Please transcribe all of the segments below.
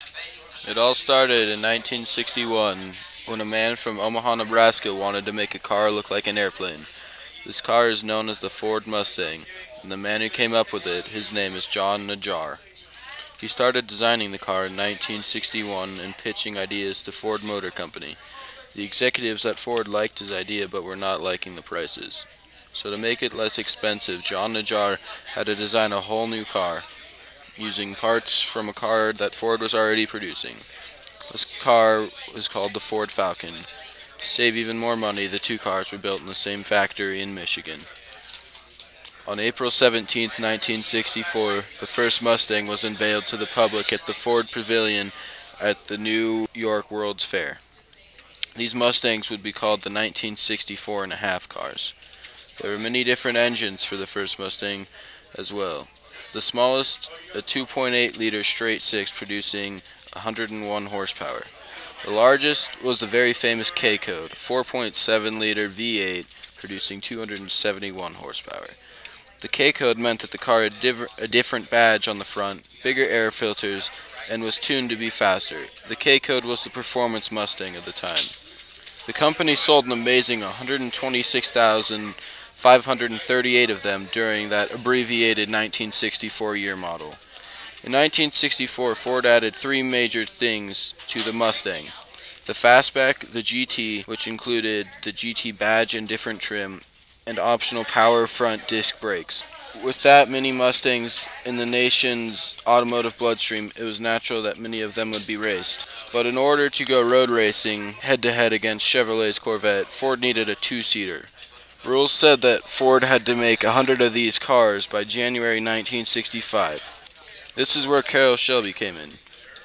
It all started in 1961 when a man from Omaha, Nebraska wanted to make a car look like an airplane. This car is known as the Ford Mustang, and the man who came up with it, his name is John Najjar. He started designing the car in 1961 and pitching ideas to Ford Motor Company. The executives at Ford liked his idea but were not liking the prices. So to make it less expensive, John Najjar had to design a whole new car, using parts from a car that Ford was already producing. This car was called the Ford Falcon. To save even more money, the two cars were built in the same factory in Michigan. On April 17, 1964, the first Mustang was unveiled to the public at the Ford Pavilion at the New York World's Fair. These Mustangs would be called the 1964 and a half cars. There were many different engines for the first Mustang as well. The smallest, a 2.8-liter straight six producing 101 horsepower. The largest was the very famous K-Code, 4.7-liter V8 producing 271 horsepower. The K-Code meant that the car had a different badge on the front, bigger air filters, and was tuned to be faster. The K-Code was the performance Mustang of the time. The company sold an amazing 126,538 of them during that abbreviated 1964 year model. In 1964, Ford added three major things to the Mustang: the fastback, the GT, which included the GT badge and different trim, and optional power front disc brakes. With that many Mustangs in the nation's automotive bloodstream, it was natural that many of them would be raced. But in order to go road racing head-to-head against Chevrolet's Corvette, Ford needed a two-seater. Rules said that Ford had to make 100 of these cars by January 1965. This is where Carroll Shelby came in.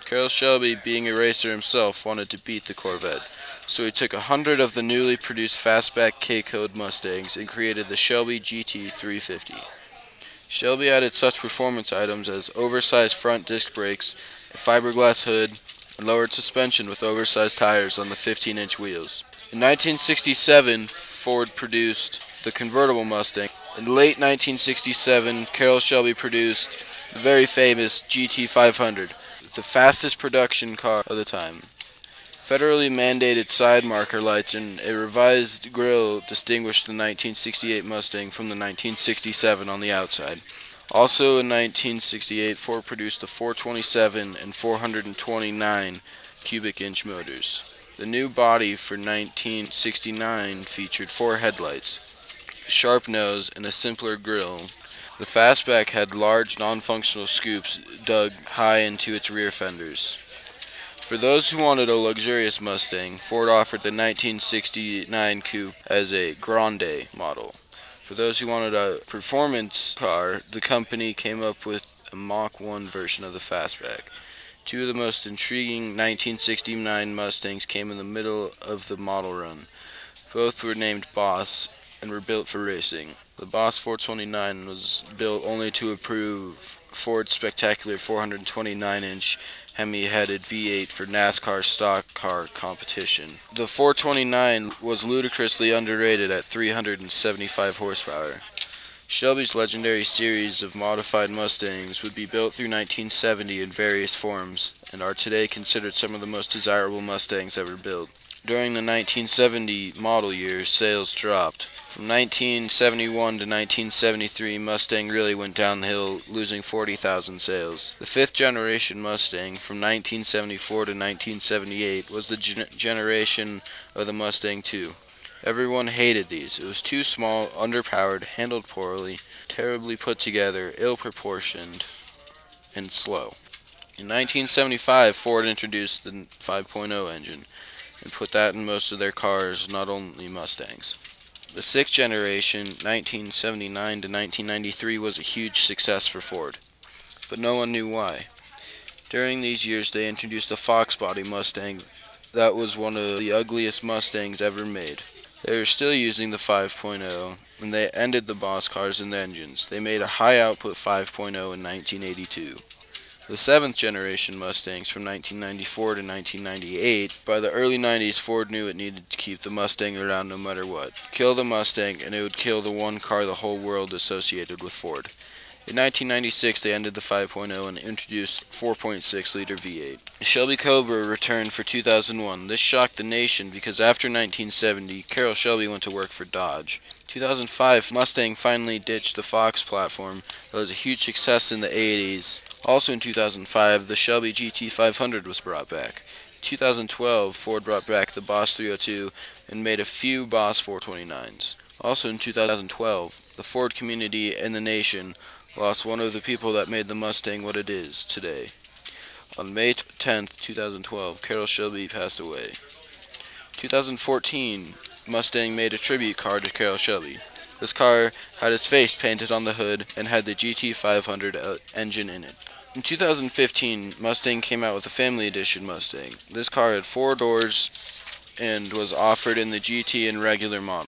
Carroll Shelby, being a racer himself, wanted to beat the Corvette, so he took 100 of the newly produced fastback K-Code Mustangs and created the Shelby GT350. Shelby added such performance items as oversized front disc brakes, a fiberglass hood, and lowered suspension with oversized tires on the 15-inch wheels. In 1967, Ford produced the convertible Mustang. In late 1967, Carroll Shelby produced the very famous GT500, the fastest production car of the time. Federally mandated side marker lights and a revised grille distinguished the 1968 Mustang from the 1967 on the outside. Also in 1968, Ford produced the 427 and 429 cubic inch motors. The new body for 1969 featured four headlights, a sharp nose, and a simpler grille. The fastback had large non-functional scoops dug high into its rear fenders. For those who wanted a luxurious Mustang, Ford offered the 1969 Coupe as a Grande model. For those who wanted a performance car, the company came up with a Mach 1 version of the fastback. Two of the most intriguing 1969 Mustangs came in the middle of the model run. Both were named Boss and were built for racing. The Boss 429 was built only to improve Ford's spectacular 429-inch Hemi-headed V8 for NASCAR stock car competition. The 429 was ludicrously underrated at 375 horsepower. Shelby's legendary series of modified Mustangs would be built through 1970 in various forms and are today considered some of the most desirable Mustangs ever built. During the 1970 model years, sales dropped. From 1971 to 1973, Mustang really went down the hill, losing 40,000 sales. The fifth generation Mustang, from 1974 to 1978, was the generation of the Mustang II. Everyone hated these. It was too small, underpowered, handled poorly, terribly put together, ill-proportioned, and slow. In 1975, Ford introduced the 5.0 engine and put that in most of their cars, not only Mustangs. The sixth generation, 1979 to 1993, was a huge success for Ford, but no one knew why. During these years, they introduced the Fox body Mustang that was one of the ugliest Mustangs ever made. They were still using the 5.0, and they ended the Boss cars and the engines. They made a high-output 5.0 in 1982. The seventh generation Mustangs from 1994 to 1998, by the early 90s Ford knew it needed to keep the Mustang around no matter what. Kill the Mustang and it would kill the one car the whole world associated with Ford. In 1996, they ended the 5.0 and introduced 4.6-liter V8. The Shelby Cobra returned for 2001. This shocked the nation because after 1970, Carroll Shelby went to work for Dodge. 2005, Mustang finally ditched the Fox platform that was a huge success in the 80s. Also in 2005, the Shelby GT500 was brought back. 2012, Ford brought back the Boss 302 and made a few Boss 429s. Also in 2012, the Ford community and the nation lost one of the people that made the Mustang what it is today. On May 10th, 2012, Carroll Shelby passed away. 2014, Mustang made a tribute car to Carroll Shelby. This car had his face painted on the hood and had the GT500 engine in it. In 2015, Mustang came out with a Family Edition Mustang. This car had 4 doors and was offered in the GT and regular model.